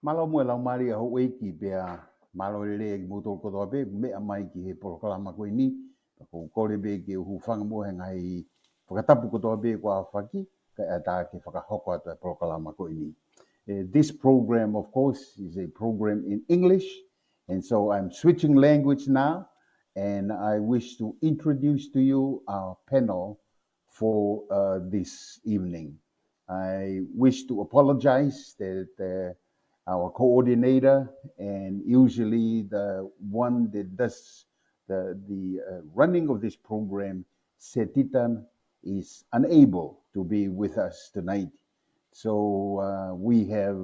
Malo mo la mari ho ki bea malo le motor ko be me mai ki he programa ko ni ko kore be ki hu fanga mo he ngai whakatapu ko be ko whaki ka ata ki whakahoko atu programa ko ni. This program, of course, is a program in English, and so I'm switching language now, and I wish to introduce to you our panel for this evening. I wish to apologize that our coordinator and usually the one that does the running of this program, Setitan, is unable to be with us tonight. So we have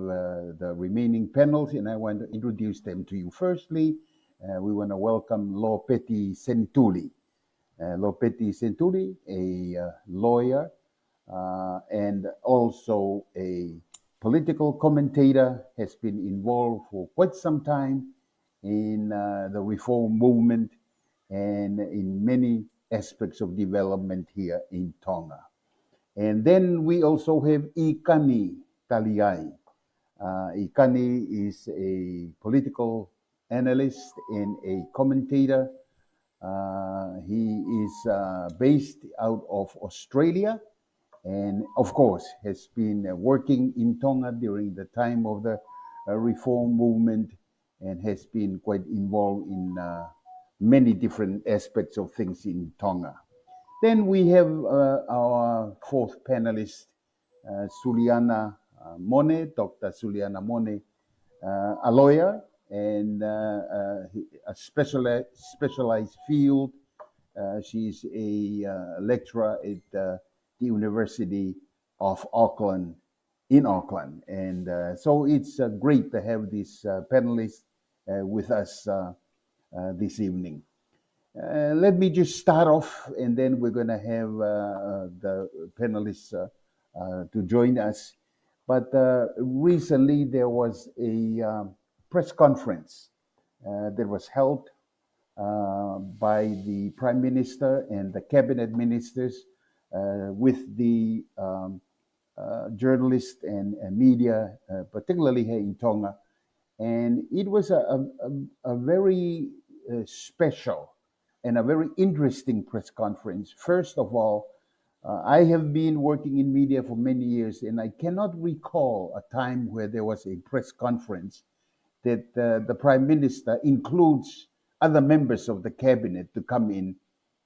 the remaining panels, and I want to introduce them to you. Firstly, we want to welcome LOPETI Senituli. LOPETI Senituli, a lawyer and also a political commentator, has been involved for quite some time in the reform movement and in many aspects of development here in Tonga. And then we also have Ikani Taliai. Ikani is a political analyst and a commentator. He is based out of Australia and, of course, has been working in Tonga during the time of the reform movement and has been quite involved in many different aspects of things in Tonga. Then we have our fourth panelist, Suliana Mone, Dr. Suliana Mone, a lawyer and a specialized field. She's a lecturer at the University of Auckland in Auckland. And so it's great to have this panelist with us this evening. Let me just start off, and then we're going to have the panelists to join us. But recently there was a press conference that was held by the Prime Minister and the cabinet ministers with the journalists and media, particularly here in Tonga. And it was a very special and a very interesting press conference. First of all, I have been working in media for many years, and I cannot recall a time where there was a press conference that the Prime Minister includes other members of the cabinet to come in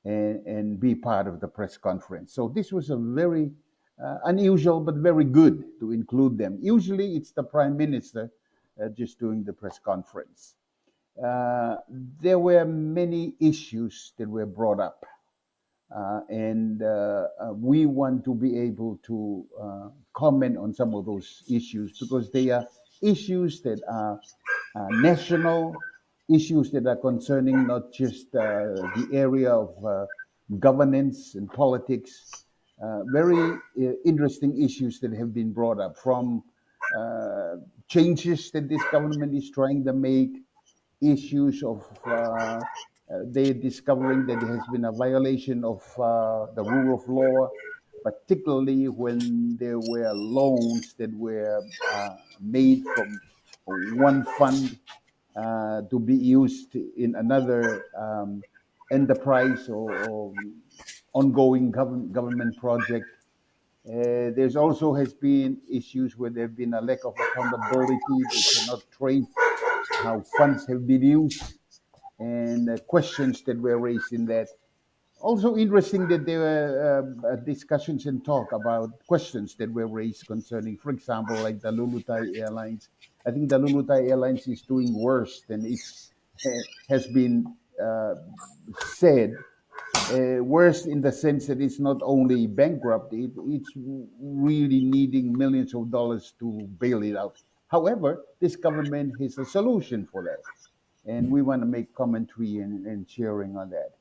and be part of the press conference. So this was a very unusual but very good to include them. Usually it's the Prime Minister just doing the press conference. Uh, there were many issues that were brought up, and we want to be able to comment on some of those issues because they are issues that are national, issues that are concerning not just the area of governance and politics, very interesting issues that have been brought up from uh, changes that this government is trying to make, issues of they discovering that there has been a violation of the rule of law, particularly when there were loans that were made from one fund to be used in another enterprise or ongoing government project. There's also has been issues where there have been a lack of accountability. They cannot trace how funds have been used and questions that were raised in that. Also interesting that there were discussions and talk about questions that were raised concerning, for example, like the Lulutai Airlines. I think the Lulutai Airlines is doing worse than it's has been said. Worse in the sense that it's not only bankrupt, it's really needing millions of dollars to bail it out. However, this government has a solution for that, and we want to make commentary and sharing on that.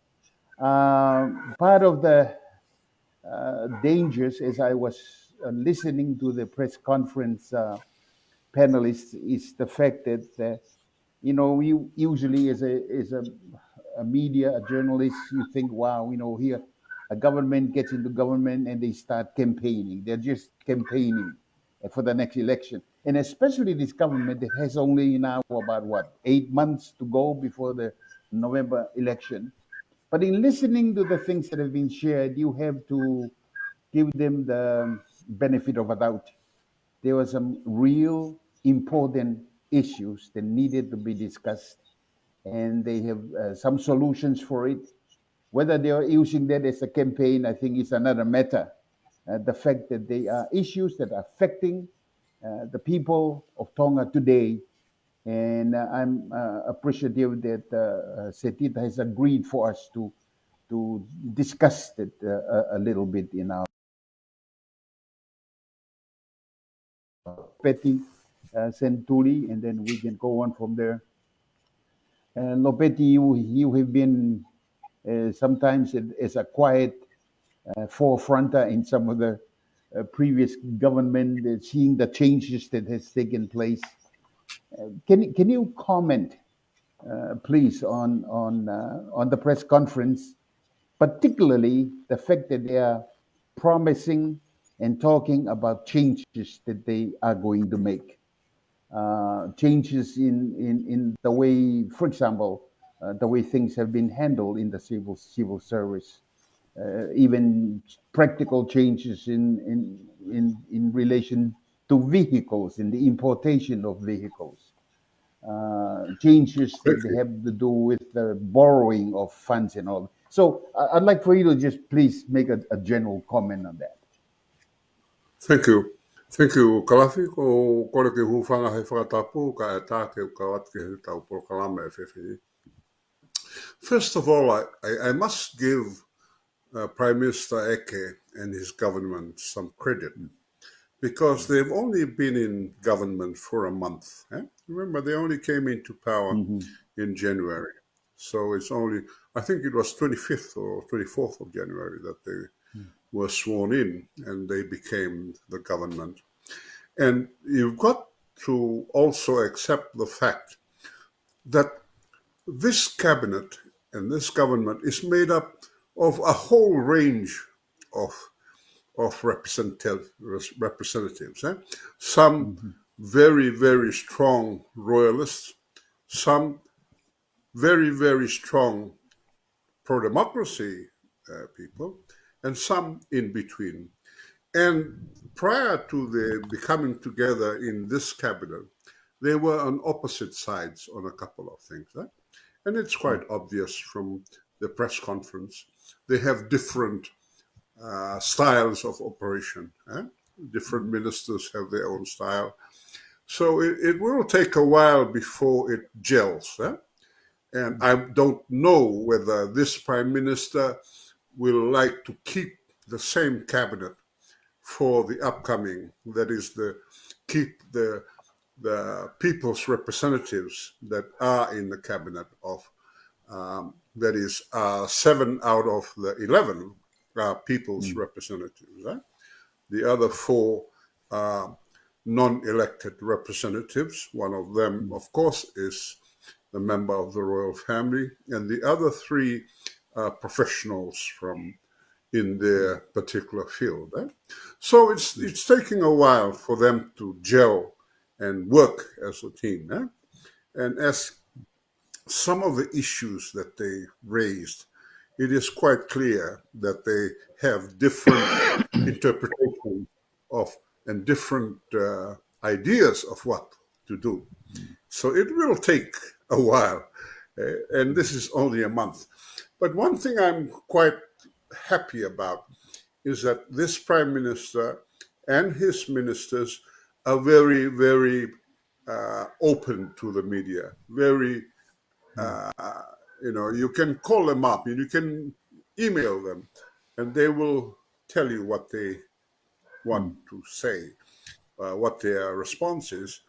Part of the dangers as I was listening to the press conference panelists is the fact that we usually as a media, a journalist, you think, wow, here a government gets into government and they start campaigning. They're just campaigning. for the next election. And especially this government that has only now about, what, 8 months to go before the November election. But in listening to the things that have been shared, you have to give them the benefit of a doubt. There were some real important issues that needed to be discussed, and they have some solutions for it. Whether they are using that as a campaign, I think is another matter. The fact that they are issues that are affecting the people of Tonga today, and I'm appreciative that Setita has agreed for us to discuss it a little bit in our petty SENITULI, and then we can go on from there. LOPETI, you have been sometimes as a quiet forefronter in some of the previous government, seeing the changes that has taken place. Can you comment, please, on the press conference, particularly the fact that they are promising and talking about changes that they are going to make? Changes in the way, for example, the way things have been handled in the civil service, even practical changes in relation to vehicles, in the importation of vehicles, changes that Thank you. have to do with the borrowing of funds and all. So I'd like for you to just please make a general comment on that. Thank you. Thank you, Kalafi, ko kore ke hufanga he whakatapu, ka e tāke ka wat ke he tau proklama e whewhi. First of all, I must give Prime Minister Eke and his government some credit because they've only been in government for a month. Eh? Remember, they only came into power in January. So it's only, I think it was 25th or 24th of January that they were sworn in and they became the government. And you've got to also accept the fact that this cabinet and this government is made up of a whole range of representatives. Some very, very strong royalists, some very, very strong pro-democracy people, and some in between. And prior to the becoming together in this cabinet, they were on opposite sides on a couple of things. And it's quite obvious from the press conference. They have different styles of operation. Different ministers have their own style. So it will take a while before it gels. And I don't know whether this prime minister will like to keep the same cabinet for the upcoming, that is, keep the people's representatives that are in the cabinet of, that is, 7 out of the 11 are people's representatives. The other 4 are non-elected representatives. One of them, of course, is the member of the royal family, and the other 3 are professionals from in their particular field. So it's taking a while for them to gel and work as a team. And as some of the issues that they raised, it is quite clear that they have different interpretations of and different ideas of what to do. So it will take a while, and this is only a month. But one thing I'm quite happy about is that this prime minister and his ministers are very, very open to the media. Very, you can call them up and you can email them, and they will tell you what they want to say, what their response is.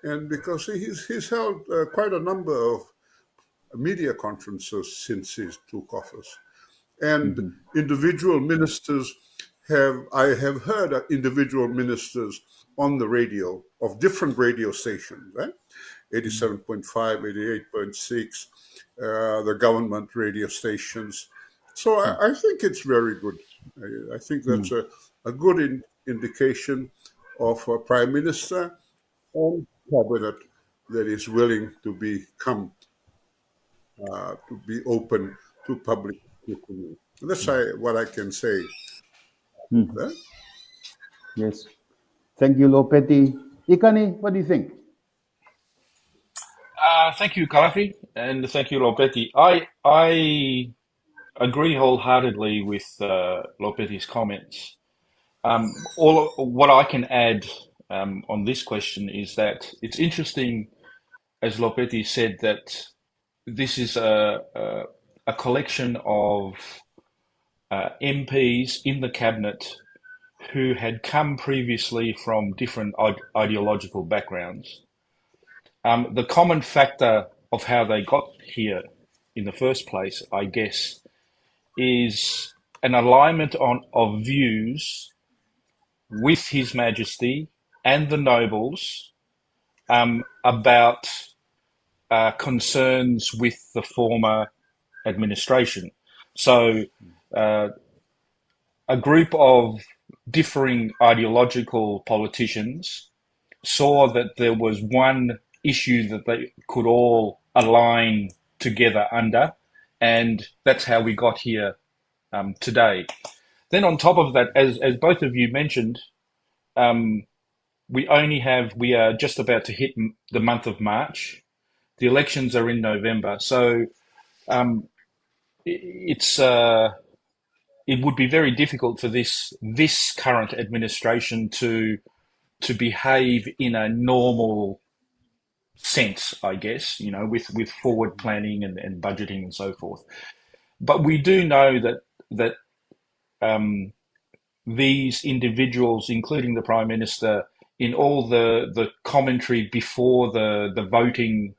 And because he's held quite a number of media conferences since he took office. And individual ministers I have heard individual ministers on the radio of different radio stations, 87.5, 88.6, the government radio stations. So I think it's very good. I think that's a good indication of a prime minister and cabinet that is willing to become to be open to public scrutiny. That's what I can say. Huh? Yes. Thank you, Lopeti. Ikani, what do you think? Thank you, Kalafi, and thank you, Lopeti. I agree wholeheartedly with Lopeti's comments. All what I can add on this question is that it's interesting, as Lopeti said, that this is a collection of MPs in the cabinet who had come previously from different ideological backgrounds. The common factor of how they got here in the first place, I guess, is an alignment of views with His Majesty and the nobles about concerns with the former administration. So a group of differing ideological politicians saw that there was one issue that they could all align together under, and that's how we got here today. Then on top of that, as both of you mentioned, we are just about to hit the month of March. The elections are in November, so it would be very difficult for this current administration to behave in a normal sense, I guess, with forward planning and budgeting and so forth. But we do know that these individuals, including the Prime Minister, in all the commentary before the voting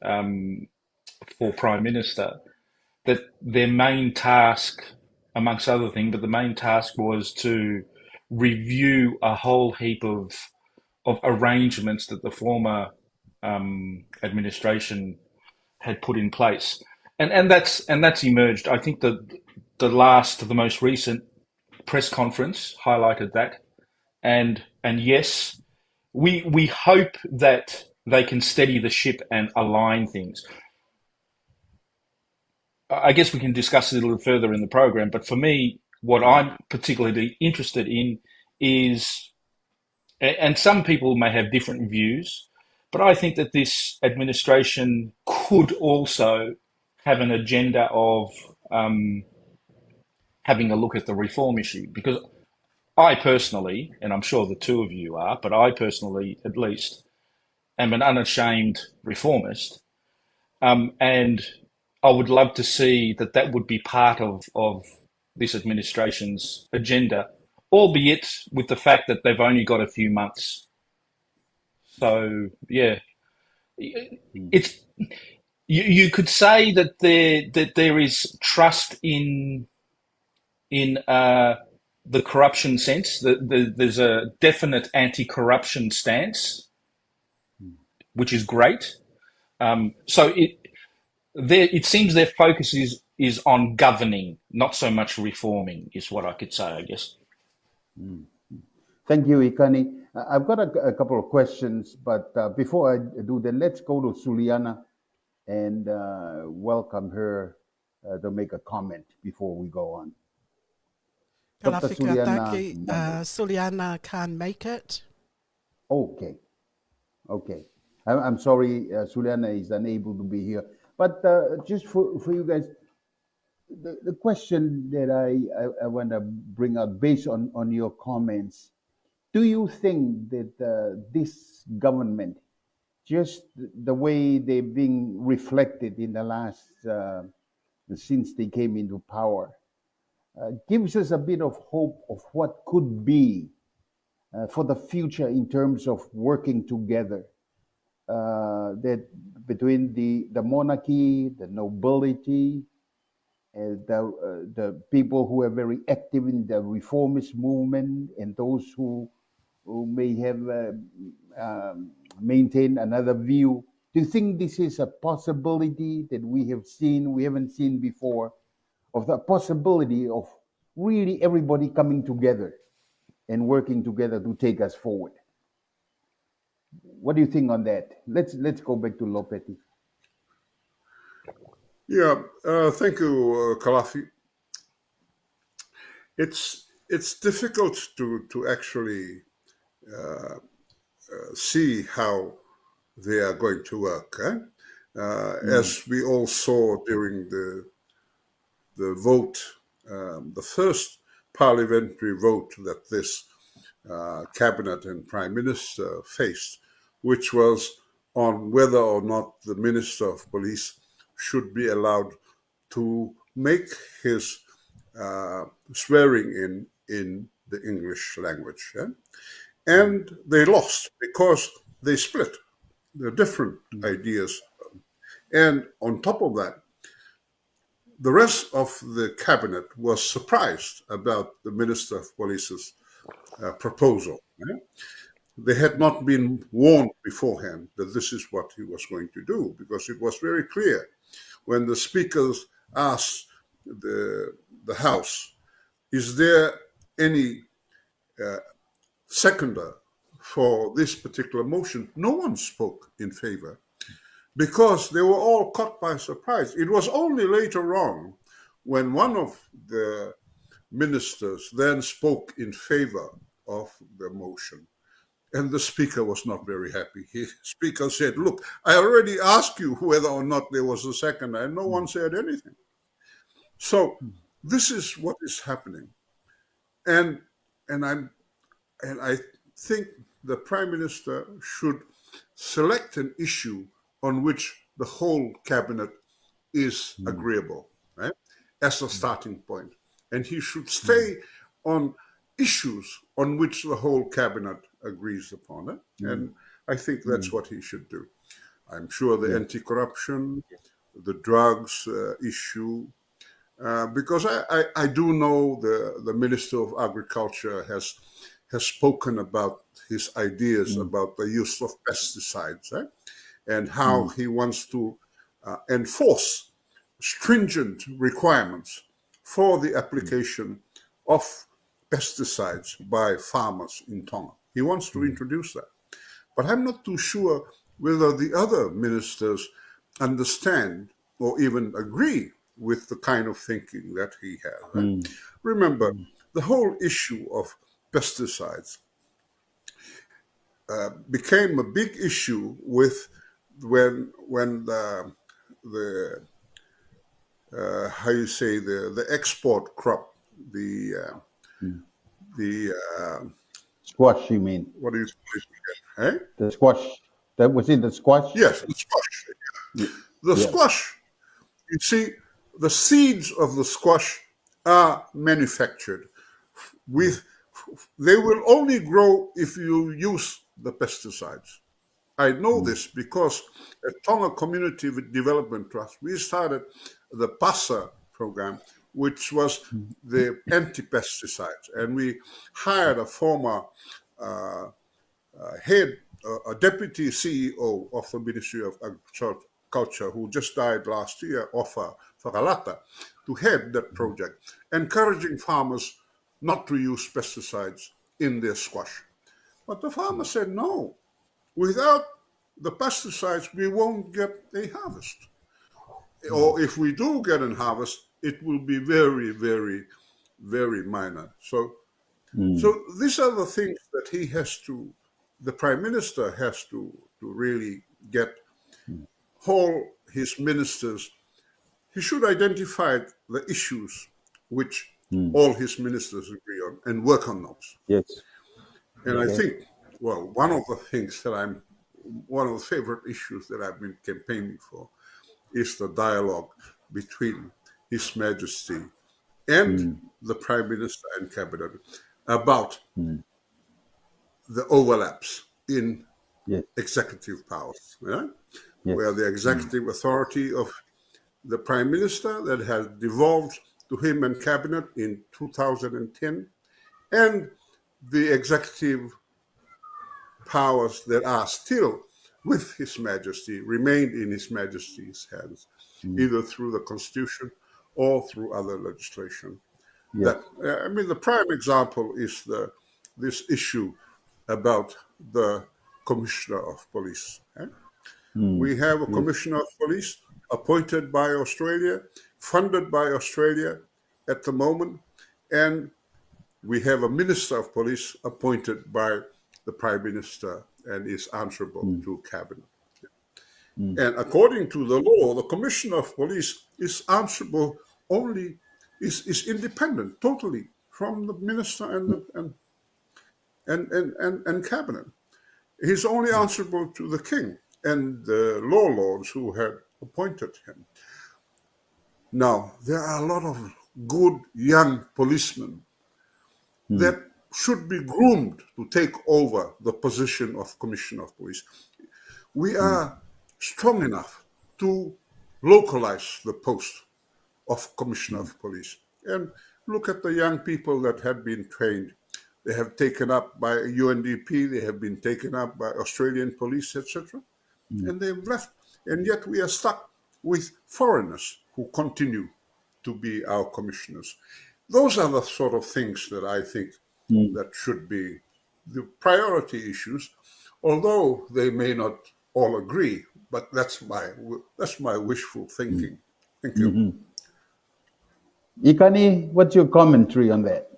for Prime Minister, that their main task, amongst other things, but the main task was to review a whole heap of arrangements that the former administration had put in place, and that's emerged. I think the most recent press conference highlighted that, and yes, we hope that they can steady the ship and align things. I guess we can discuss it a little further in the program, but for me, what I'm particularly interested in is, and some people may have different views, but I think that this administration could also have an agenda of having a look at the reform issue, because I personally, and I'm sure the two of you are, but I personally, at least, am an unashamed reformist, and I would love to see that would be part of this administration's agenda, albeit with the fact that they've only got a few months. So yeah, it's you could say that there is trust in the corruption sense. There's a definite anti-corruption stance, which is great. So it seems their focus is on governing, not so much reforming, is what I could say, I guess. Thank you, Ikani. I've got a couple of questions, but before I do that, let's go to Suliana and welcome her to make a comment before we go on. Dr. Suliana. Suliana can't make it. Okay. I'm sorry, Suliana is unable to be here. But just for you guys, the question that I want to bring out based on your comments, do you think that this government, just the way they've been reflected in the last, since they came into power, gives us a bit of hope of what could be for the future in terms of working together, that between the monarchy, the nobility, the people who are very active in the reformist movement, and those who may have maintained another view. Do you think this is a possibility that we haven't seen before, of the possibility of really everybody coming together and working together to take us forward. What do you think on that? Let's go back to Lopeti. Yeah, thank you, KALAFI. It's difficult to actually see how they are going to work. As we all saw during the vote, the first parliamentary vote that this cabinet and prime minister faced, which was on whether or not the minister of police should be allowed to make his swearing in the English language. And they lost because they split. There are different ideas. And on top of that, the rest of the cabinet was surprised about the Minister of Police's proposal. They had not been warned beforehand that this is what he was going to do, because it was very clear when the speakers asked the House, is there any seconder for this particular motion? No one spoke in favor, because they were all caught by surprise. It was only later on when one of the ministers then spoke in favor of the motion, and the speaker was not very happy. The speaker said, look, I already asked you whether or not there was a seconder, and no one said anything. So this is what is happening. And I think the Prime Minister should select an issue on which the whole cabinet is agreeable, right, as a starting point. And he should stay on issues on which the whole cabinet agrees upon it. And I think that's what he should do. I'm sure the anti-corruption, the drugs issue, because I do know the Minister of Agriculture has spoken about his ideas about the use of pesticides, and how he wants to enforce stringent requirements for the application of pesticides by farmers in Tonga. He wants to introduce that. But I'm not too sure whether the other ministers understand or even agree with the kind of thinking that he has. Remember, the whole issue of pesticides became a big issue with when the how you say the export crop, the Squash, you mean? what do you call it again? The squash. That was it, the squash? Yes, the squash. The squash. You see, the seeds of the squash are manufactured with. They will only grow if you use the pesticides. I know this because at Tonga Community Development Trust, we started the PASA program, which was the anti-pesticides. And we hired a former a deputy CEO of the Ministry of Agriculture, who just died last year, Ofa Whakalata, to head that project, encouraging farmers not to use pesticides in their squash. But the farmer said, no, without the pesticides, we won't get a harvest. Or if we do get a harvest, it will be very, very, very minor. So these are the things that he has to, the Prime Minister has to really get all his ministers. He should identify the issues which all his ministers agree on and work on those. Yes. And I think, well, one of the favorite issues that I've been campaigning for is the dialogue between His Majesty and the Prime Minister and Cabinet about the overlaps in executive powers, where the executive authority of the Prime Minister that has devolved to him and Cabinet in 2010, and the executive powers that are still with His Majesty, remain in His Majesty's hands, either through the Constitution or through other legislation. That, I mean, the prime example is the this issue about the Commissioner of Police. We have a Commissioner of Police appointed by Australia, funded by Australia at the moment, and we have a Minister of Police appointed by the Prime Minister and is answerable to Cabinet. And according to the law, the Commissioner of Police is answerable only, is independent totally from the Minister and Cabinet. He's only answerable to the King and the law lords who had appointed him. Now, there are a lot of good young policemen that should be groomed to take over the position of Commissioner of Police. We are strong enough to localize the post of Commissioner of Police. And look at the young people that have been trained. They have taken up by UNDP, they have been taken up by Australian police, etc. And they've left. And yet we are stuck with foreigners who continue to be our commissioners. Those are the sort of things that I think that should be the priority issues, although they may not all agree, but that's my wishful thinking. Thank you. Ikani, what's your commentary on that?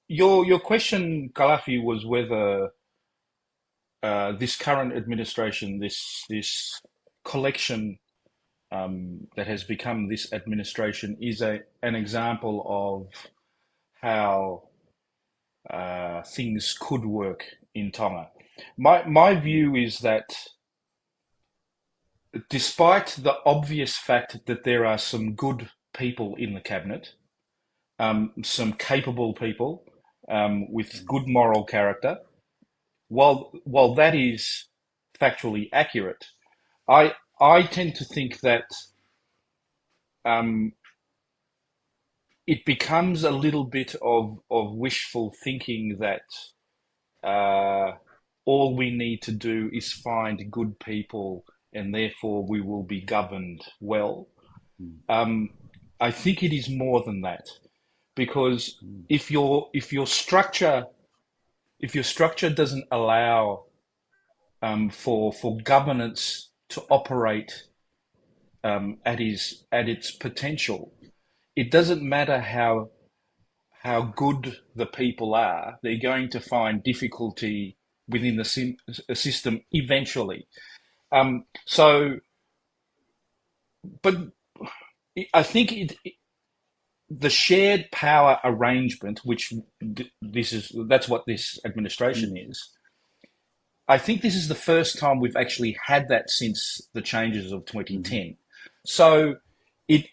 Your question, Kalafi, was whether this current administration, this collection that has become this administration, is an example of how things could work in Tonga. My view is that despite the obvious fact that there are some good people in the cabinet, some capable people with good moral character, while that is factually accurate, I tend to think that it becomes a little bit of wishful thinking that all we need to do is find good people and therefore we will be governed well. I think it is more than that, because if your structure doesn't allow for governance to operate at its potential, it doesn't matter how good the people are, they're going to find difficulty within the system eventually. But I think the shared power arrangement, which that's what this administration is. I think this is the first time we've actually had that since the changes of 2010. So,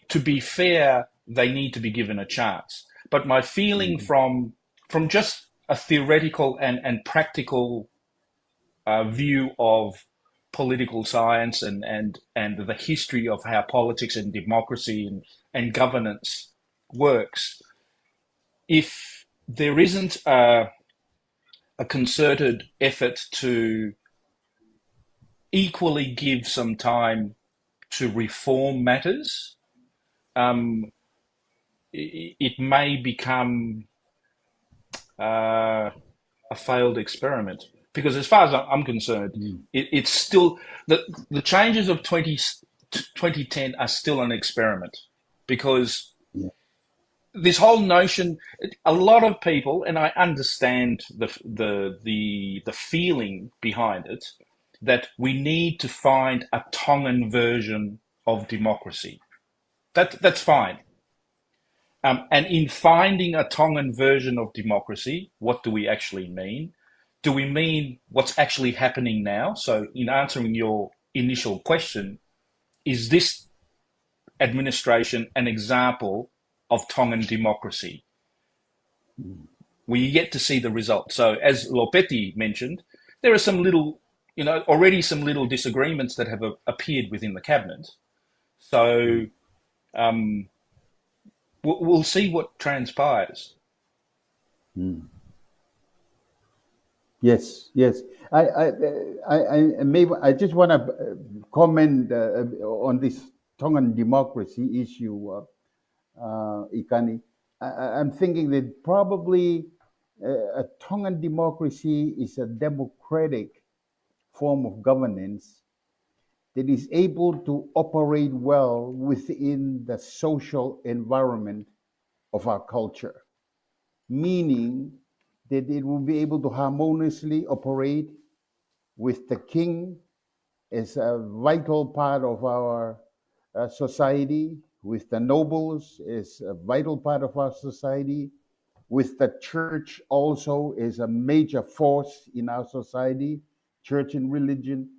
to be fair, they need to be given a chance. But my feeling from just a theoretical and practical view of political science and the history of how politics and democracy and governance works, if there isn't a concerted effort to equally give some time to reform matters, it may become a failed experiment. Because as far as I'm concerned, it's still, the changes of 2010 are still an experiment. Because this whole notion, a lot of people, and I understand the feeling behind it, that we need to find a Tongan version of democracy. That's fine. And in finding a Tongan version of democracy, what do we actually mean? Do we mean what's actually happening now? So in answering your initial question, is this administration an example of Tongan democracy? We yet to see the results. So as Lopeti mentioned, there are some little, already some little disagreements that have appeared within the cabinet. So we'll see what transpires. Yes. I just want to comment on this Tongan democracy issue, Ikani. I'm thinking that probably a Tongan democracy is a democratic form of governance that is able to operate well within the social environment of our culture, meaning that it will be able to harmoniously operate with the king as a vital part of our society, with the nobles as a vital part of our society, with the church also as a major force in our society, church and religion,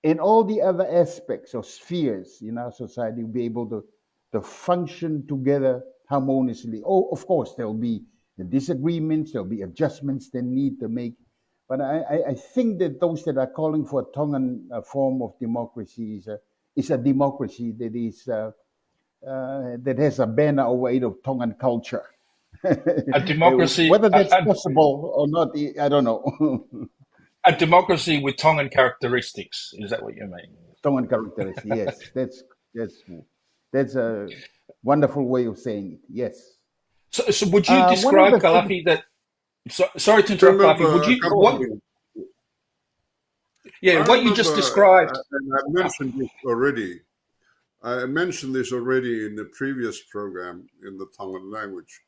and all the other aspects or spheres in our society will be able to function together harmoniously. Oh, of course, there'll be disagreements, there'll be adjustments they need to make. But I think that those that are calling for a Tongan form of democracy is a democracy that is that has a banner over it of Tongan culture. A democracy, Whether that's possible or not, I don't know. a democracy with Tongan characteristics. Is that what you mean? Tongan characteristics, yes. That's a wonderful way of saying it. Yes. So would you One of describe the things, Kalafi that? Sorry to I interrupt, Kalafi. Would remember a you what? company. Yeah, I what you just remember, described. and I mentioned this already. I mentioned this already in the previous program in the Tongan language.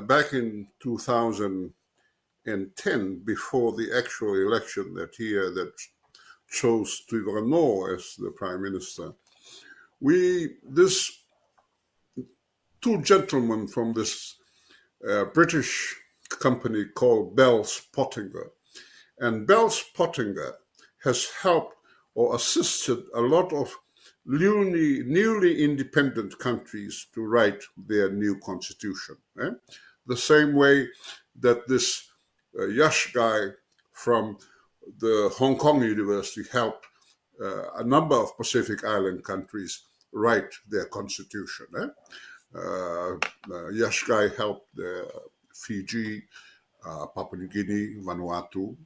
Back in 2010, before the actual election that year that chose Tuigano as the prime minister, this two gentlemen from this British company called Bell's Pottinger, and Bell's Pottinger has helped or assisted a lot of newly independent countries to write their new constitution. The same way that this Yash guy from the Hong Kong University helped a number of Pacific Island countries write their constitution. Yash guy helped Fiji, Papua New Guinea, Vanuatu,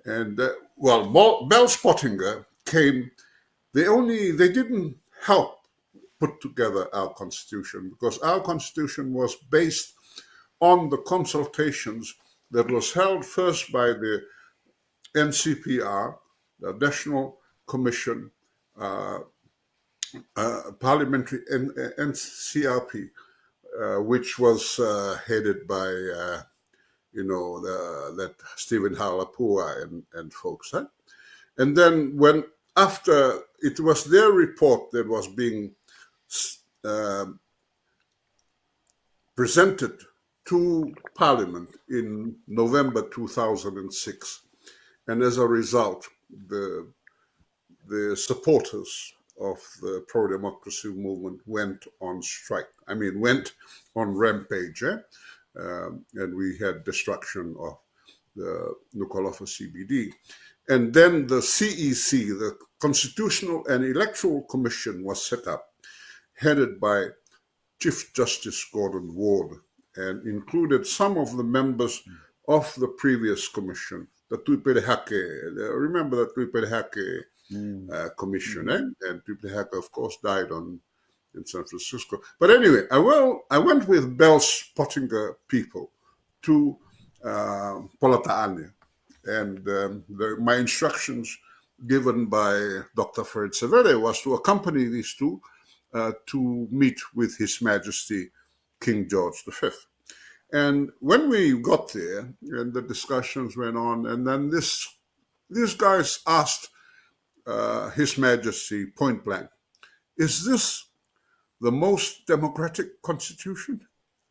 and Bell's Pottinger came. They didn't help put together our constitution because our constitution was based on the consultations that was held first by the NCPR, the National Commission, Parliamentary NCRP, which was headed by that Stephen Halapua and folks. And then after it was their report that was being presented to Parliament in November 2006, and as a result, the supporters of the pro-democracy movement went on strike. I mean, went on rampage, and we had destruction of the Nuku'alofa CBD. And then the CEC, the Constitutional and Electoral Commission, was set up, headed by Chief Justice Gordon Ward, and included some of the members of the previous commission, the Tuipere-Hake. Remember the Tuipere-Hake commission, and Tuipere-Hake, of course, died in San Francisco. But anyway, I went with Bell's Pottinger people to Polataane, and my instructions given by Dr. Fred Severe was to accompany these two to meet with His Majesty King George V. And when we got there, and the discussions went on, and then these guys asked His Majesty point blank, is this the most democratic constitution?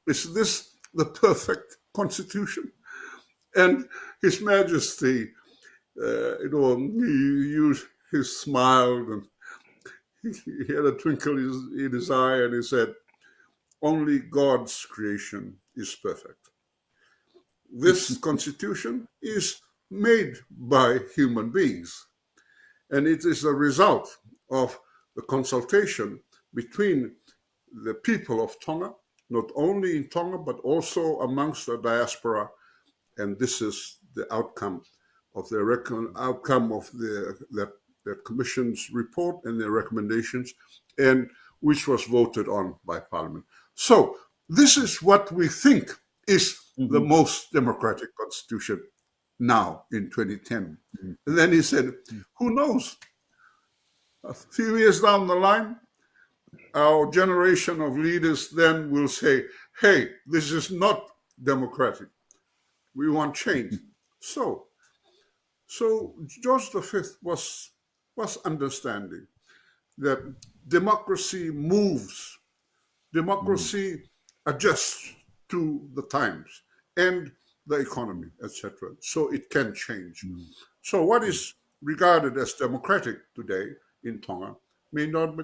Is this the perfect constitution? And His Majesty, he smiled and he had a twinkle in his eye, and he said, only God's creation is perfect. This constitution is made by human beings, and it is a result of the consultation between the people of Tonga, not only in Tonga, but also amongst the diaspora. And this is the outcome of the Commission's report and their recommendations, and which was voted on by Parliament. So this is what we think is the most democratic constitution now in 2010. And then he said, who knows? A few years down the line, our generation of leaders then will say, hey, this is not democratic. We want change. So George V was understanding that democracy moves, democracy adjusts to the times and the economy, etc. So it can change. So what is regarded as democratic today in Tonga may not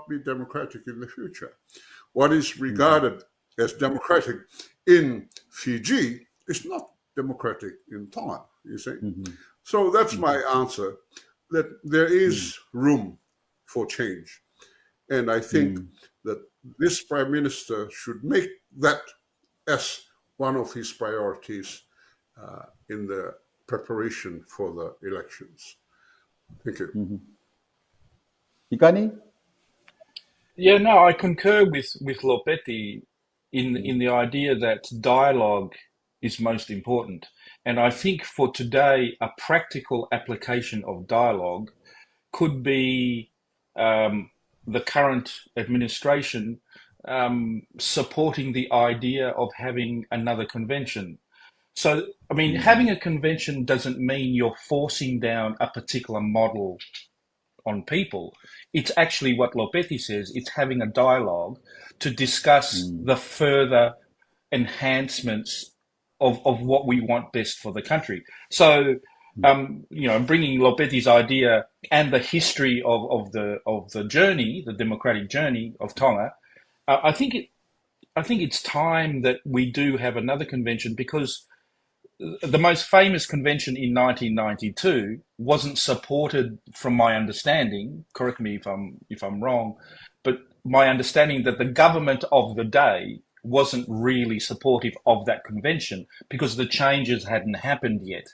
be democratic in the future. What is regarded as democratic in Fiji is not democratic in Tonga, you see. So that's my answer, that there is room for change. And I think that this Prime Minister should make that as one of his priorities in the preparation for the elections. Thank you. Ikani? Yeah, no, I concur with Lopeti in the idea that dialogue is most important. And I think for today, a practical application of dialogue could be the current administration supporting the idea of having another convention. So, I mean, having a convention doesn't mean you're forcing down a particular model on people. It's actually what Lopeti says, it's having a dialogue to discuss the further enhancements of what we want best for the country. So, you know, bringing Lopeti's idea and the history of the journey, the democratic journey of Tonga, I think it's time that we do have another convention, because the most famous convention in 1992 wasn't supported, from my understanding, correct me if I'm wrong, but my understanding that the government of the day wasn't really supportive of that convention because the changes hadn't happened yet.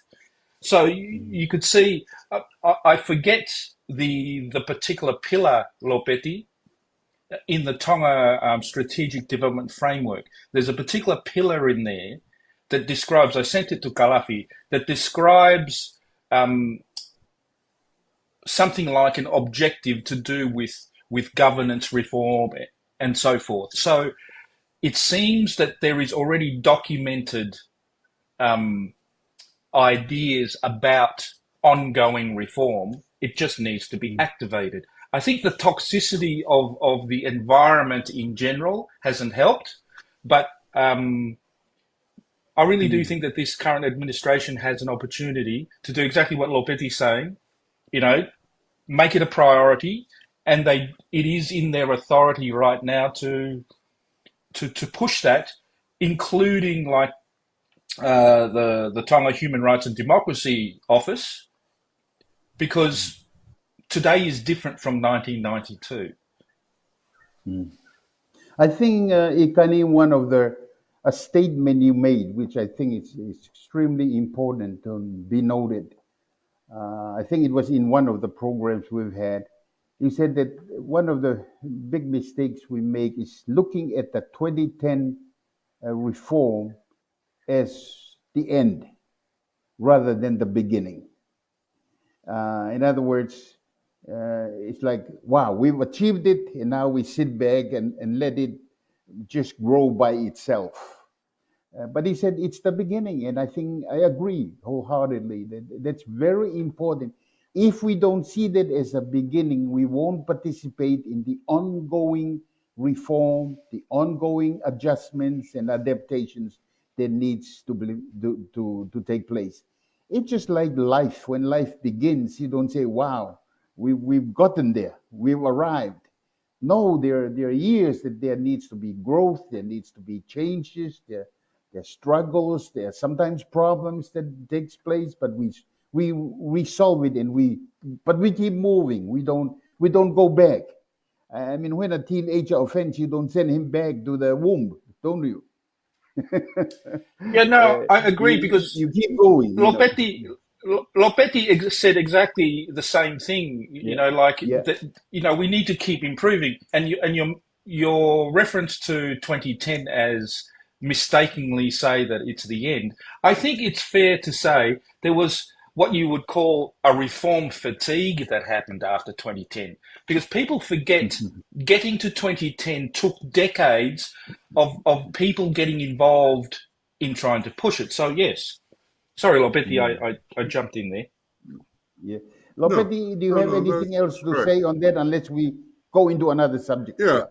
So you could see, I forget the particular pillar, Lopeti, in the Tonga Strategic Development Framework. There's a particular pillar in there that describes, I sent it to KALAFI, that describes something like an objective to do with governance reform and so forth. So it seems that there is already documented ideas about ongoing reform. It just needs to be activated. I think the toxicity of the environment in general hasn't helped, but I really do think that this current administration has an opportunity to do exactly what Lopeti's saying, you know, make it a priority, and it is in their authority right now to push that, including like the Tonga Human Rights and Democracy Office, because today is different from 1992. I think, Ikani, a statement you made, which I think is extremely important to be noted. I think it was in one of the programs we've had. You said that one of the big mistakes we make is looking at the 2010 reform as the end rather than the beginning. In other words, it's like, wow, we've achieved it, and now we sit back and let it just grow by itself. But he said it's the beginning, and I think I agree wholeheartedly that's very important. If we don't see that as a beginning, we won't participate in the ongoing reform, the ongoing adjustments and adaptations that needs to take place. It's just like life. When life begins, you don't say, wow, we've gotten there, we've arrived. No, there are years that there needs to be growth, there needs to be changes, there are struggles, there are sometimes problems that takes place, but we resolve it, but we keep moving. We don't go back. I mean, when a teenager offends, you don't send him back to the womb, don't you? Yeah, no, I agree, because you keep going. Lopeti said exactly the same thing. You know, like that, you know, we need to keep improving, and your reference to 2010 as mistakenly say that it's the end, I think it's fair to say there was what you would call a reform fatigue that happened after 2010, because people forget getting to 2010 took decades of people getting involved in trying to push it. So yes, sorry, Lopeti, I jumped in there. Yeah. No, Lopeti, do you have anything else that's to right. say on that unless we go into another subject? Yeah,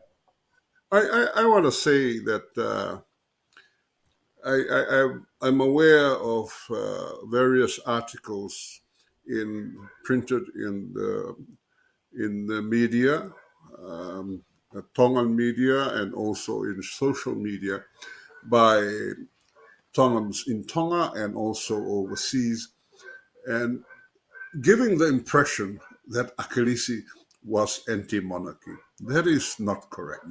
I want to say that I'm aware of various articles printed in the media, Tongan media, and also in social media by Tongans in Tonga and also overseas, and giving the impression that Akalisi was anti-monarchy. That is not correct.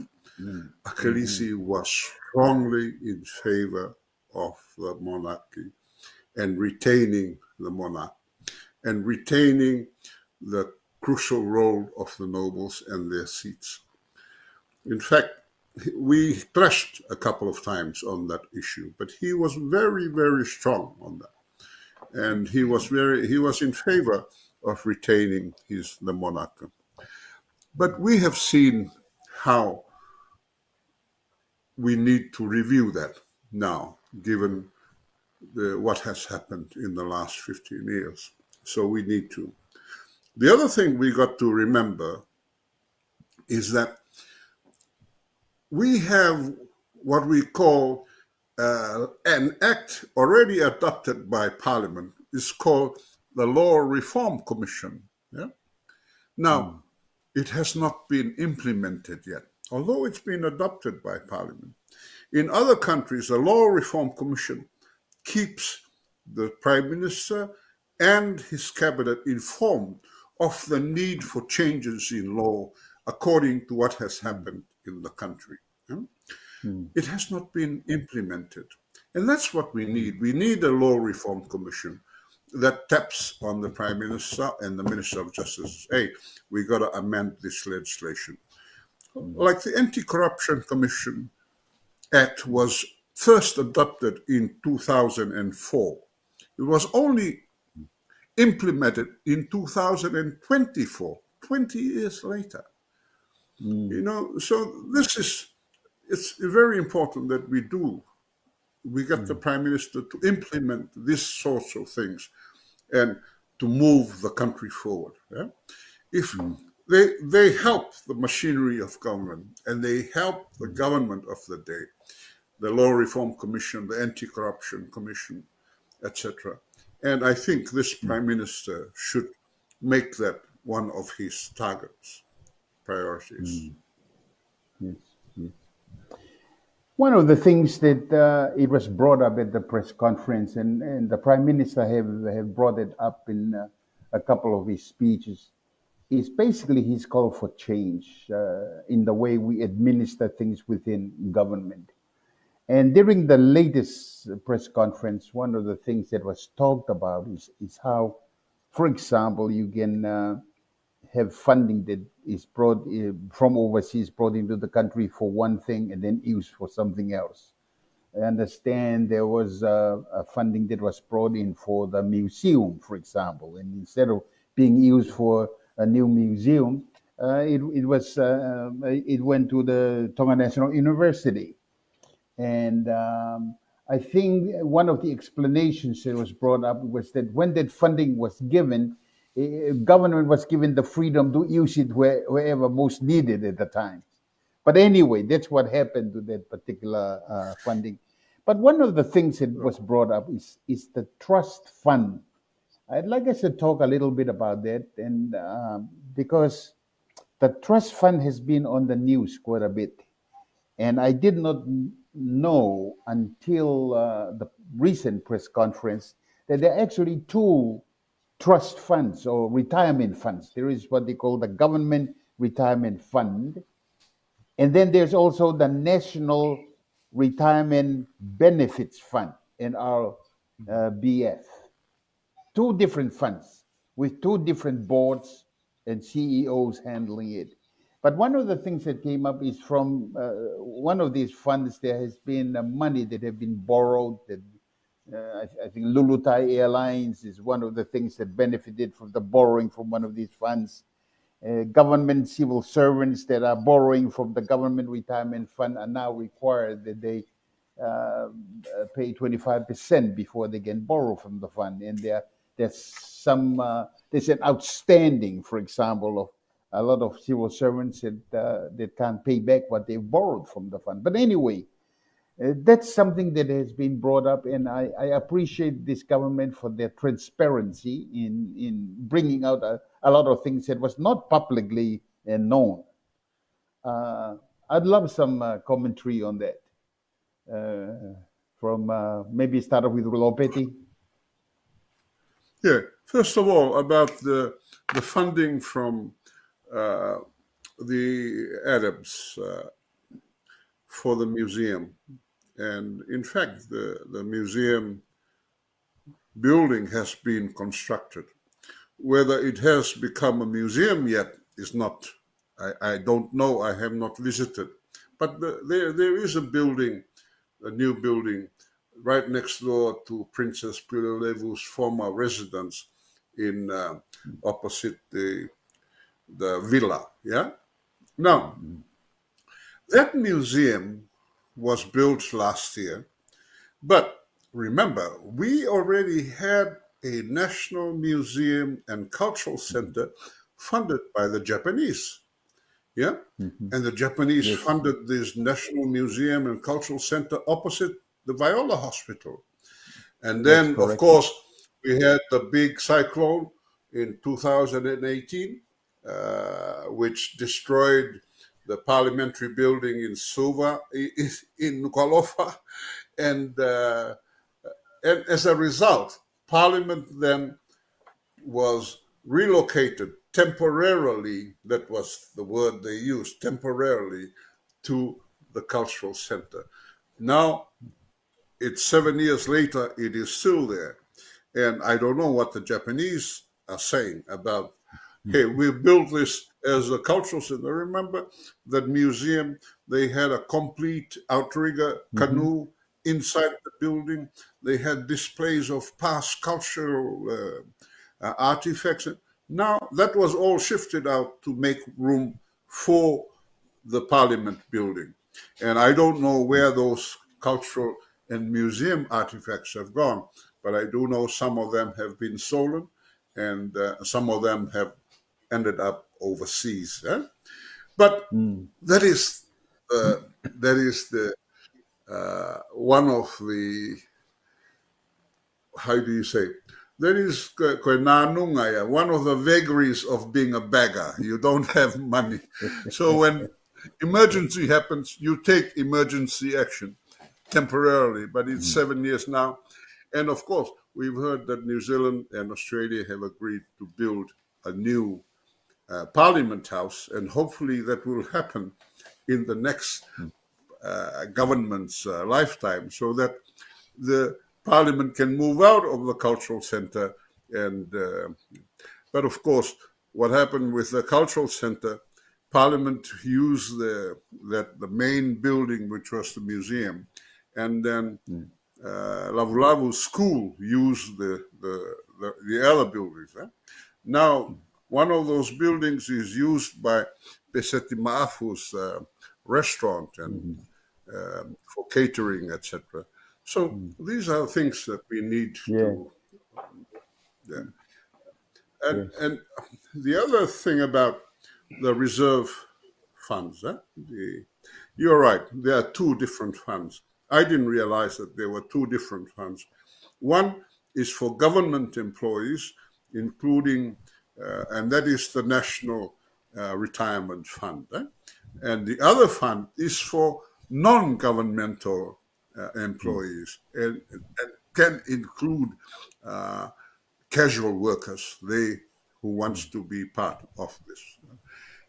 Akalisi was strongly in favor of the monarchy and retaining the monarch and retaining the crucial role of the nobles and their seats. In fact, we clashed a couple of times on that issue, but he was very, very strong on that. And he was in favor of retaining the monarch. But we have seen how we need to review that now, given what has happened in the last 15 years. So we need to. The other thing we got to remember is that we have what we call an act already adopted by Parliament. It's called the Law Reform Commission. Yeah? Now, it has not been implemented yet, although it's been adopted by Parliament. In other countries, the Law Reform Commission keeps the Prime Minister and his cabinet informed of the need for changes in law according to what has happened in the country. It has not been implemented. And that's what we need. We need a law reform commission that taps on the Prime Minister and the Minister of Justice. Hey, we got to amend this legislation. Like the Anti-Corruption Commission Act was first adopted in 2004. It was only implemented in 2024, 20 years later. You know, so it's very important that we get the Prime Minister to implement these sorts of things and to move the country forward. Yeah? If they help the machinery of government and they help the government of the day, the Law Reform Commission, the Anti-Corruption Commission, etc. And I think this Prime Minister should make that one of his targets, priorities. Yes. One of the things that it was brought up at the press conference, and the Prime Minister have brought it up in a couple of his speeches, is basically his call for change in the way we administer things within government. And during the latest press conference, one of the things that was talked about is how, for example, you can have funding that is brought from overseas, brought into the country for one thing and then used for something else. I understand there was a funding that was brought in for the museum, for example, and instead of being used for a new museum, it went to the Tonga National University. And I think one of the explanations that was brought up was that when that funding was given, government was given the freedom to use it wherever most needed at the time. But anyway, that's what happened to that particular funding. But one of the things that was brought up is the trust fund. I'd like us to talk a little bit about that, and because the trust fund has been on the news quite a bit. And I did not know until the recent press conference that there are actually two trust funds or retirement funds. There is what they call the Government Retirement Fund, and then there's also the National Retirement Benefits Fund, NRBF. Two different funds with two different boards and CEOs handling it. But one of the things that came up is from one of these funds. There has been money that have been borrowed. That I think Lulutai Airlines is one of the things that benefited from the borrowing from one of these funds. Government civil servants that are borrowing from the government retirement fund are now required that they pay 25% before they can borrow from the fund. And there's an outstanding, for example, of a lot of civil servants that can't pay back what they've borrowed from the fund. But anyway, that's something that has been brought up, and I appreciate this government for their transparency in bringing out a lot of things that was not publicly known. I'd love some commentary on that. From maybe start off with LOPETI. Yeah, first of all, about the funding from the Arabs for the museum. And in fact, the museum building has been constructed. Whether it has become a museum yet is not, I don't know, I have not visited. But there is a building, a new building, right next door to Princess Pililevu's former residence in opposite the villa, yeah? Now, that museum was built last year, but remember, we already had a National Museum and Cultural Center funded by the Japanese, yeah? And the Japanese funded this National Museum and Cultural Center opposite the Viola Hospital. And then, of course, we had the big cyclone in 2018, which destroyed the parliamentary building in Suva, in Nuku'alofa. And as a result, Parliament then was relocated temporarily, that was the word they used, temporarily, to the cultural center. Now, it's 7 years later, it is still there. And I don't know what the Japanese are saying about, hey, we built this as a cultural center. Remember that museum, they had a complete outrigger canoe inside the building. They had displays of past cultural artifacts. Now that was all shifted out to make room for the Parliament building. And I don't know where those cultural and museum artifacts have gone, but I do know some of them have been stolen and some of them have ended up overseas. But that is the one of the, how do you say, that is one of the vagaries of being a beggar. You don't have money. So when emergency happens, you take emergency action temporarily, but it's 7 years now. And of course, we've heard that New Zealand and Australia have agreed to build a new Parliament House, and hopefully that will happen in the next government's lifetime, so that the Parliament can move out of the cultural center. And but of course, what happened with the cultural center, Parliament used the main building, which was the museum, and then Lavu School used the other buildings. Now, one of those buildings is used by Peseti Maafu's restaurant and for catering, etc. So these are things that we need to. Yeah. And the other thing about the reserve funds, you're right, there are two different funds. I didn't realize that there were two different funds. One is for government employees, including, and that is the National Retirement Fund. And the other fund is for non-governmental employees and can include casual workers, they who wants to be part of this.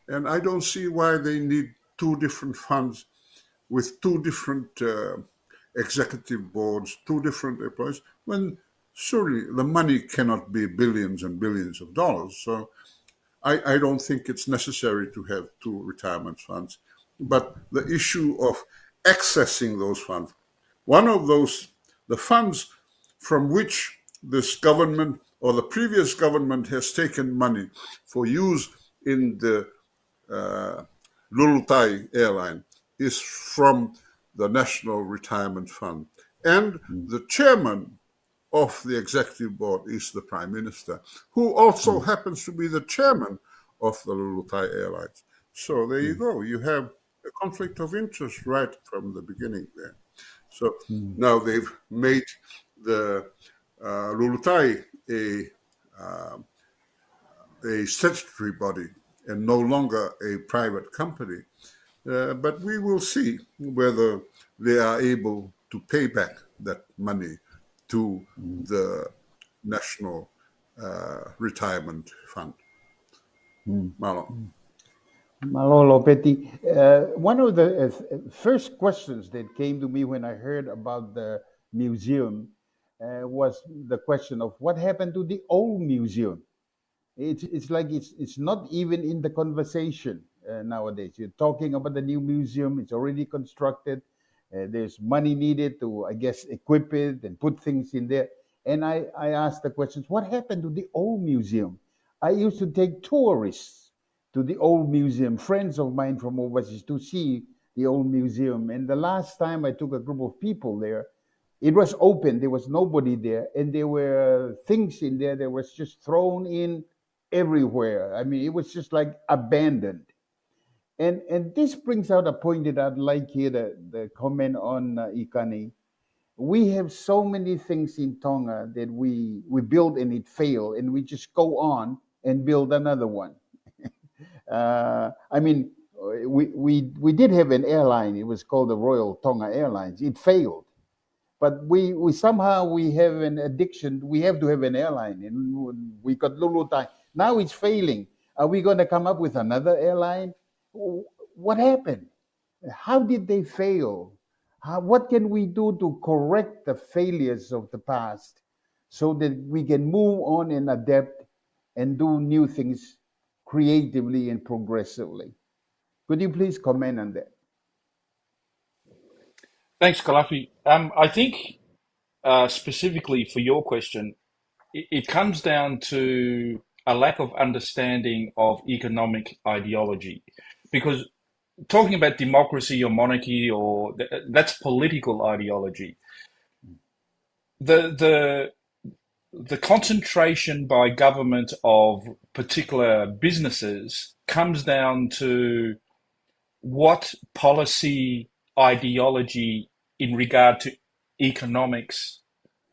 And I don't see why they need two different funds with two different executive boards, two different employees, when surely the money cannot be billions and billions of dollars. So I don't think it's necessary to have two retirement funds. But the issue of accessing those funds, one of those, the funds from which this government or the previous government has taken money for use in the Lulutai airline is from the National Retirement Fund. And the chairman of the executive board is the prime minister, who also happens to be the chairman of the Lulutai Airlines. So there you go. You have a conflict of interest right from the beginning there. So now they've made the Lulutai a statutory body and no longer a private company. But we will see whether they are able to pay back that money to the National Retirement Fund. Malo. Malo Lopeti, one of the first questions that came to me when I heard about the museum was the question of what happened to the old museum. It's like it's not even in the conversation nowadays. You're talking about the new museum; it's already constructed. There's money needed to, I guess, equip it and put things in there. And I asked the questions: what happened to the old museum? I used to take tourists to the old museum, friends of mine from overseas, to see the old museum. And the last time I took a group of people there, it was open. There was nobody there, and there were things in there that was just thrown in everywhere. I mean, it was just like abandoned. And this brings out a point that I'd like here, the comment on Ikani. We have so many things in Tonga that we build and it fail, and we just go on and build another one. I mean, we did have an airline. It was called the Royal Tonga Airlines. It failed. But we somehow we have an addiction. We have to have an airline, and we got Lulutai. Now it's failing. Are we going to come up with another airline? What happened? How did they fail? What can we do to correct the failures of the past so that we can move on and adapt and do new things creatively and progressively? Could you please comment on that? Thanks, Kalafi. I think specifically for your question, it comes down to a lack of understanding of economic ideology, because talking about democracy or monarchy or that's political ideology. The concentration by government of particular businesses comes down to what policy ideology in regard to economics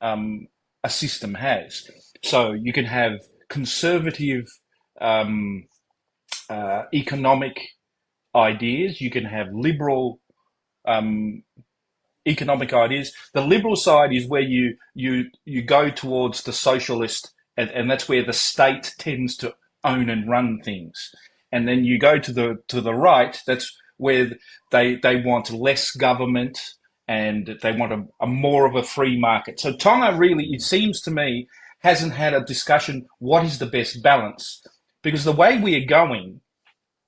a system has. So you can have conservative economic ideas, you can have liberal economic ideas. The liberal side is where you go towards the socialist, and that's where the state tends to own and run things. And then you go to the right, that's where they want less government and they want a more of a free market. So Tonga really, it seems to me, hasn't had a discussion what is the best balance, because the way we are going,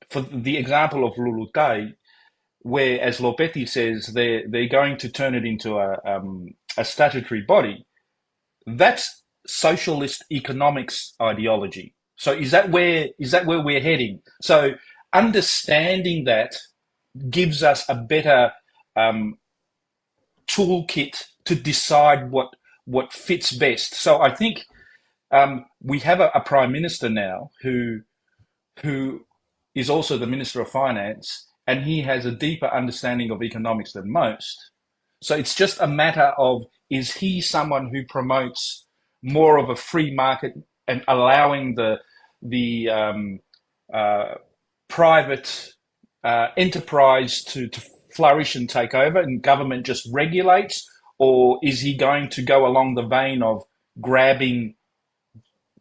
for the example of Lulutai, where, as Lopeti says, they're going to turn it into a statutory body, that's socialist economics ideology. So is that where we're heading? So understanding that gives us a better toolkit to decide what fits best. So I think we have a prime minister now who is also the Minister of Finance, and he has a deeper understanding of economics than most. So it's just a matter of, is he someone who promotes more of a free market and allowing the private enterprise to flourish and take over, and government just regulates? Or is he going to go along the vein of grabbing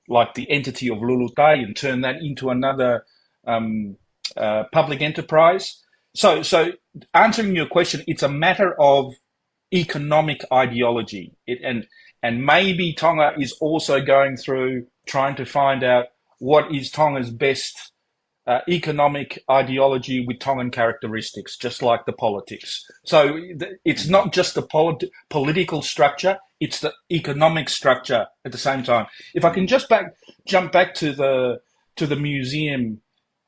like the entity of Lulutai and turn that into another public enterprise? So answering your question, it's a matter of economic ideology. And maybe Tonga is also going through trying to find out what is Tonga's best economic ideology with Tongan characteristics, just like the politics. So it's not just the political structure, it's the economic structure at the same time. If I can just jump back to the museum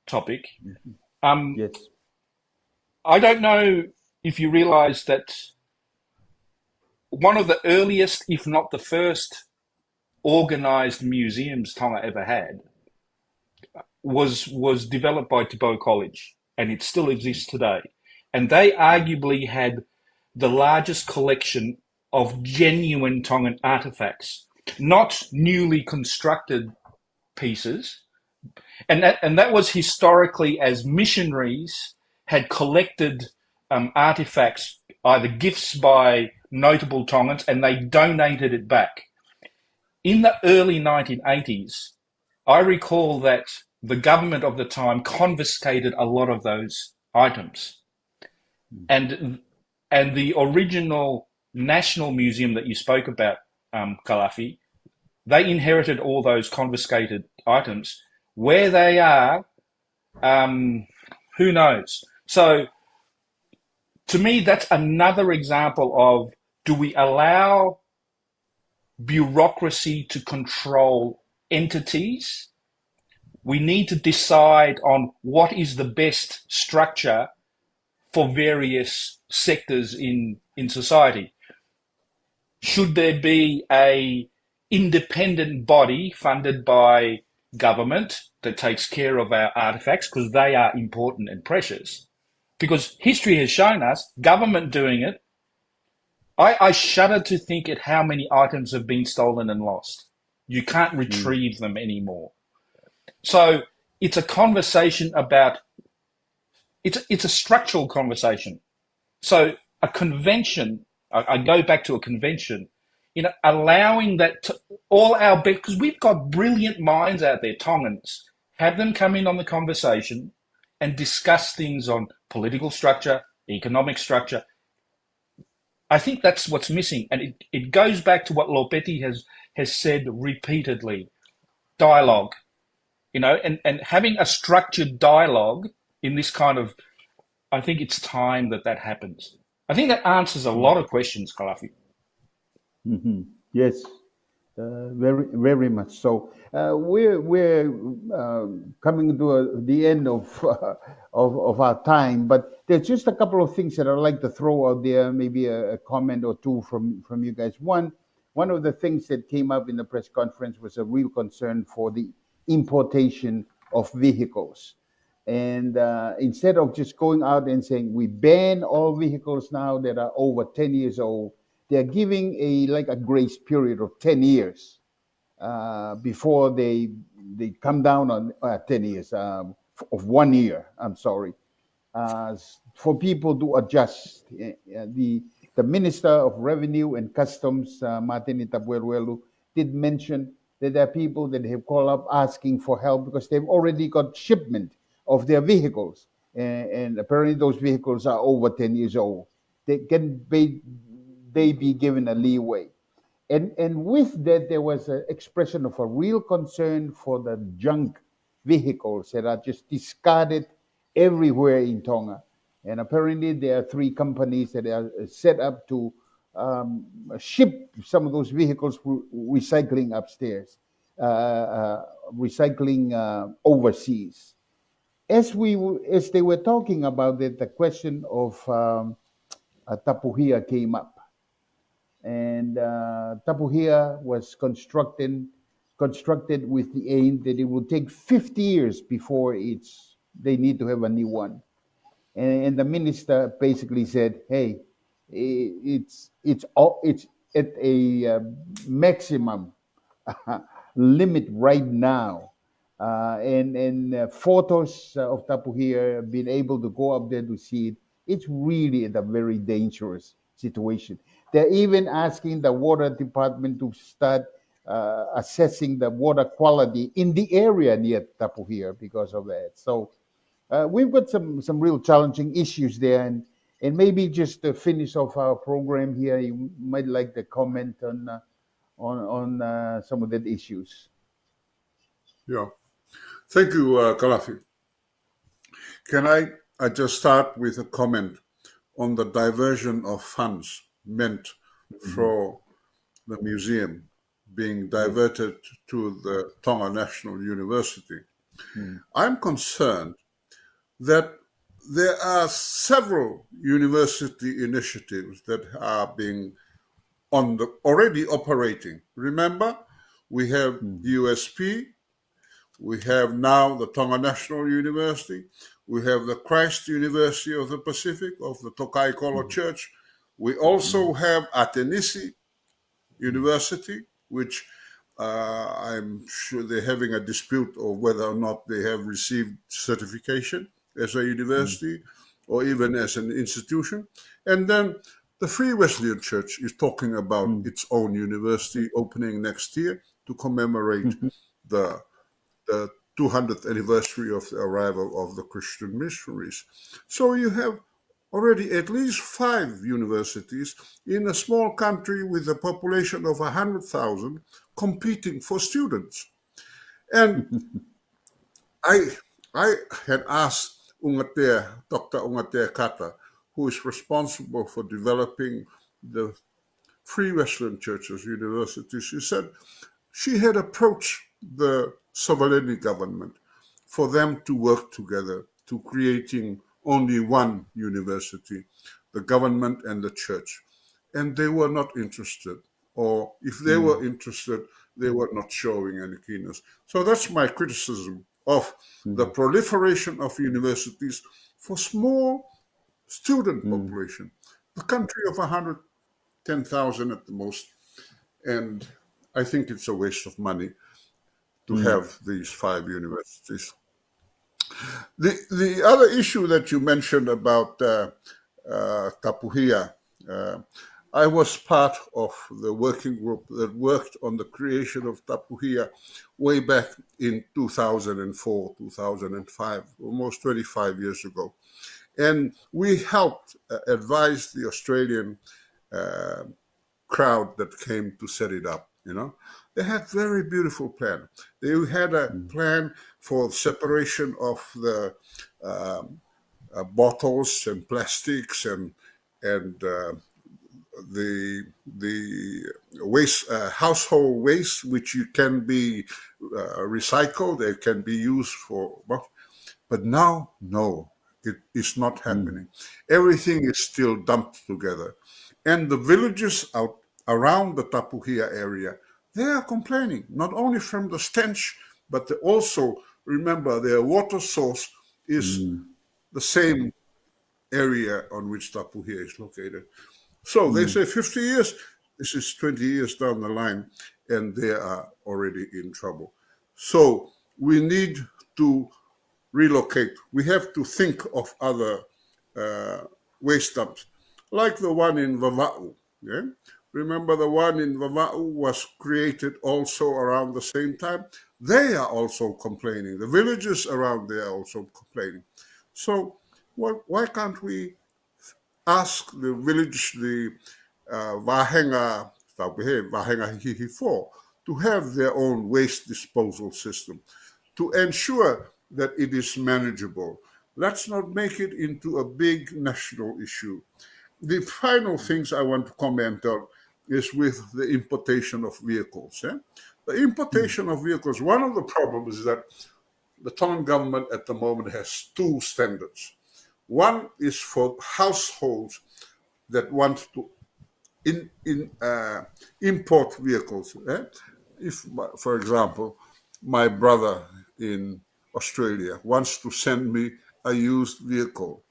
topic, Yes. I don't know if you realise that one of the earliest, if not the first, organised museums Tonga ever had was developed by Te Boa College, and it still exists today. And they arguably had the largest collection of genuine Tongan artefacts, not newly constructed pieces. And that was historically as missionaries had collected artifacts, either gifts by notable Tongans, and they donated it back. In the early 1980s, I recall that the government of the time confiscated a lot of those items. And the original National Museum that you spoke about, KALAFI, they inherited all those confiscated items. Where they are, who knows? So to me, that's another example of, do we allow bureaucracy to control entities? We need to decide on what is the best structure for various sectors in society. Should there be a independent body funded by government that takes care of our artifacts, because they are important and precious? Because history has shown us government doing it. I shudder to think at how many items have been stolen and lost. You can't retrieve them anymore. So it's a conversation about, it's a structural conversation. So a convention, I go back to a convention, allowing that to all our, because we've got brilliant minds out there, Tongans, have them come in on the conversation and discuss things on political structure, economic structure. I think that's what's missing. And it goes back to what LOPETI has said repeatedly, dialogue, and having a structured dialogue in this kind of, I think it's time that happens. I think that answers a lot of questions, KALAFI. Mm-hmm. Yes, very, very much so. We're coming to the end of our time, but there's just a couple of things that I'd like to throw out there. Maybe a comment or two from you guys. One of the things that came up in the press conference was a real concern for the importation of vehicles. And instead of just going out and saying we ban all vehicles now that are over 10 years old, they're giving a grace period of 10 years before they come down on 10 years of 1 year. I'm sorry, for people to adjust. The Minister of Revenue and Customs, Martin Itapueruelu, did mention that there are people that have called up asking for help because they've already got shipment of their vehicles, and apparently those vehicles are over 10 years old. They be given a leeway. And with that, there was an expression of a real concern for the junk vehicles that are just discarded everywhere in Tonga. And apparently there are 3 companies that are set up to ship some of those vehicles for recycling upstairs, recycling overseas. As they were talking about it, the question of Tapuhia came up. And Tapuhia was constructed with the aim that it will take 50 years before they need to have a new one. And the minister basically said, "Hey, it's at a maximum limit right now." And photos of Tapuhia, being able to go up there to see it, it's really at a very dangerous situation. They're even asking the water department to start assessing the water quality in the area near Tapuhia because of that. So we've got some real challenging issues there, and maybe just to finish off our program here, you might like to comment on some of the issues. Yeah. Thank you, Kalafi. Can I just start with a comment on the diversion of funds meant for the museum being diverted to the Tonga National University? I'm concerned that there are several university initiatives that are being already operating. Remember, we have USP, we have now the Tonga National University, we have the Christ University of the Pacific of the Tokai Kolo Church. We also have Atenisi University, which I'm sure they're having a dispute of whether or not they have received certification as a university or even as an institution. And then the Free Wesleyan Church is talking about its own university opening next year to commemorate the 200th anniversary of the arrival of the Christian missionaries. So you have already at least 5 universities in a small country with a population of 100,000 competing for students. And I had asked Dr. Ungatea Kata, who is responsible for developing the Free Wesleyan Churches universities, she said she had approached the Sovereignty government for them to work together to creating only one university, the government and the church. And they were not interested, or if they were interested, they were not showing any keenness. So that's my criticism of the proliferation of universities for small student population. The country of 110,000 at the most. And I think it's a waste of money to have these 5 universities. The other issue that you mentioned about Tapuhia, I was part of the working group that worked on the creation of Tapuhia way back in 2004, 2005, almost 25 years ago. And we helped advise the Australian crowd that came to set it up, you know. They had very beautiful plan. They had a plan for separation of the bottles and plastics and the waste, household waste, which you can be recycled. They can be used for, but now, no, it is not happening. Everything is still dumped together. And the villages out around the Tapuhia area, they are complaining, not only from the stench, but they also, remember, their water source is the same area on which Tapuhia is located. So they say 50 years, this is 20 years down the line, and they are already in trouble. So we need to relocate. We have to think of other waste dumps, like the one in Vava'u. Yeah? Remember, the one in Vava'u was created also around the same time. They are also complaining. The villages around there are also complaining. So why can't we ask the village, the Vahenga Hihifo, to have their own waste disposal system to ensure that it is manageable? Let's not make it into a big national issue. The final things I want to comment on is with the importation of vehicles. The importation of vehicles, one of the problems is that the Tongan government at the moment has 2 standards. One is for households that want to import vehicles. If, for example, my brother in Australia wants to send me a used vehicle,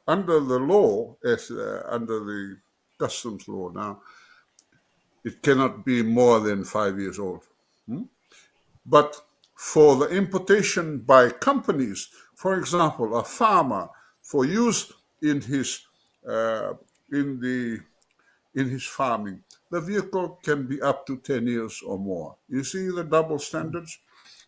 under the law, as under the customs law now, it cannot be more than 5 years old. But for the importation by companies, for example, a farmer for use in his in his farming, the vehicle can be up to 10 years or more. You see the double standards?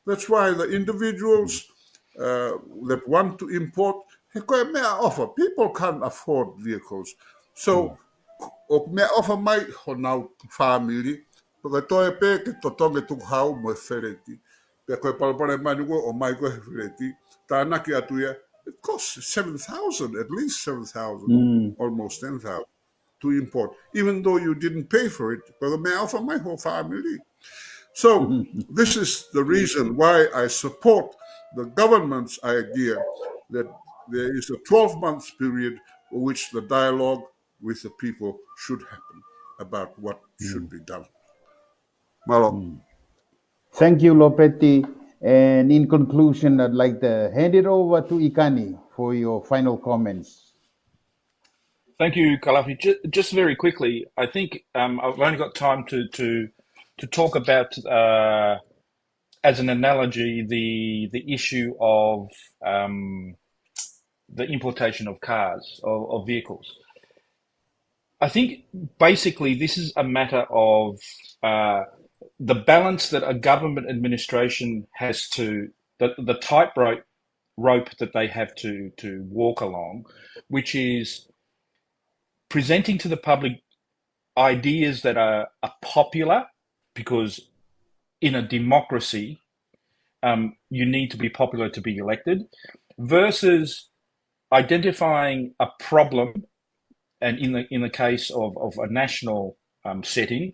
That's why the individuals that want to import, may offer. People can't afford vehicles. So, may offer my now family, pagatoy pe ke totonge tu hau mo fereti. Pe koe palapare mai nuko o mai koe whireti. Tā naki atu ia, it costs 7,000, at least 7,000, almost 10,000 to import, even though you didn't pay for it. But may offer my whole family. So this is the reason why I support the government's idea that there is a 12-month period for which the dialogue with the people should happen about what should be done. Malo. Thank you, Lopeti. And in conclusion, I'd like to hand it over to Ikani for your final comments. Thank you, Kalafi. Just very quickly, I think I've only got time to talk about, as an analogy, the issue of the importation of cars, of vehicles. I think basically this is a matter of the balance that a government administration has to, the tightrope that they have to walk along, which is presenting to the public ideas that are popular, because in a democracy, you need to be popular to be elected, versus identifying a problem, and in the case of a national setting,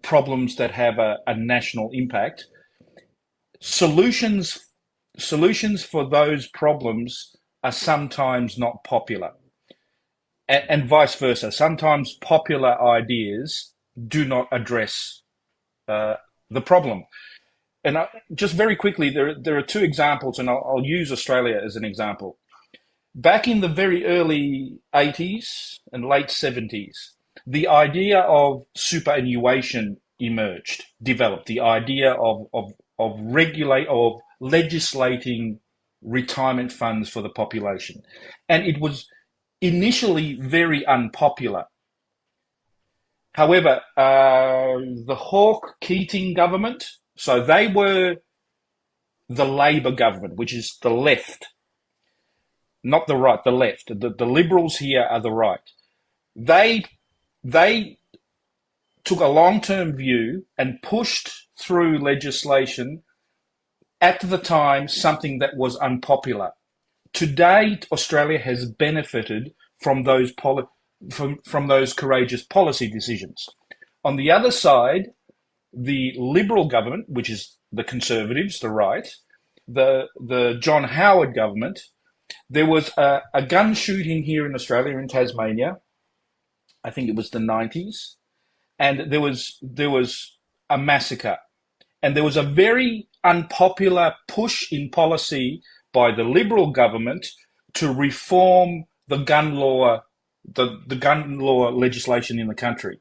problems that have a national impact, solutions for those problems are sometimes not popular, and vice versa. Sometimes popular ideas do not address the problem. And just very quickly, there are two examples, and I'll use Australia as an example. Back in the very early 80s and late 70s, the idea of superannuation developed. The idea of legislating retirement funds for the population, and it was initially very unpopular. However, the Hawke-Keating government, so they were the Labor government, which is the left, not the right, the left. The Liberals here are the right. They took a long-term view and pushed through legislation at the time, something that was unpopular. Today, Australia has benefited from those from those courageous policy decisions. On the other side, the Liberal government, which is the Conservatives, the right, the John Howard government, there was a gun shooting here in Australia, in Tasmania. I think it was the 90s, and there was a massacre, and there was a very unpopular push in policy by the Liberal government to reform the gun law, the gun law legislation in the country,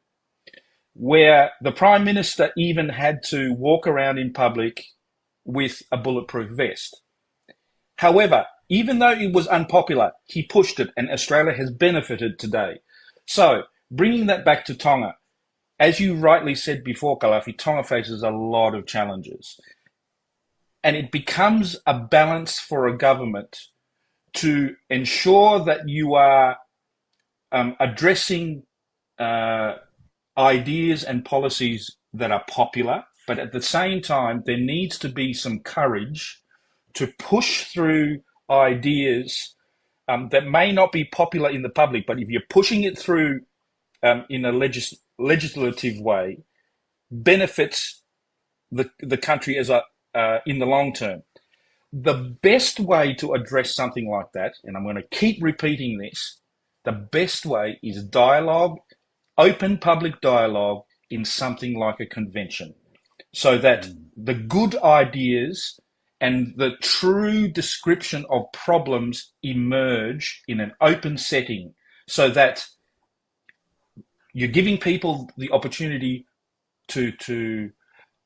where the Prime Minister even had to walk around in public with a bulletproof vest. However, even though it was unpopular, he pushed it, and Australia has benefited today. So, bringing that back to Tonga, as you rightly said before, Kalafi, Tonga faces a lot of challenges. And it becomes a balance for a government to ensure that you are addressing ideas and policies that are popular, but at the same time, there needs to be some courage to push through ideas that may not be popular in the public, but if you're pushing it through in a legislative way, benefits the country as in the long term. The best way to address something like that, and I'm going to keep repeating this, the best way is dialogue, open public dialogue in something like a convention, so that the good ideas and the true description of problems emerge in an open setting, so that you're giving people the opportunity to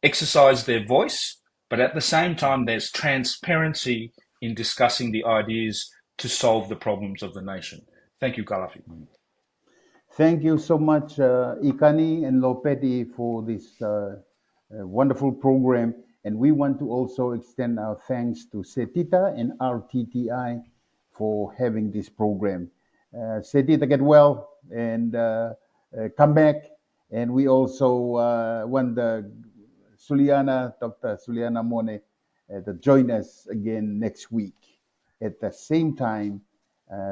exercise their voice, but at the same time, there's transparency in discussing the ideas to solve the problems of the nation. Thank you, Kalafi. Thank you so much, Ikani and Lopeti, for this wonderful program. And we want to also extend our thanks to SETITA and RTTI for having this program. SETITA, get well and come back. And we also want to Dr. Suliana Mone, to join us again next week at the same time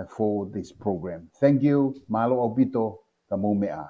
for this program. Thank you. Malo obito ka mo mea.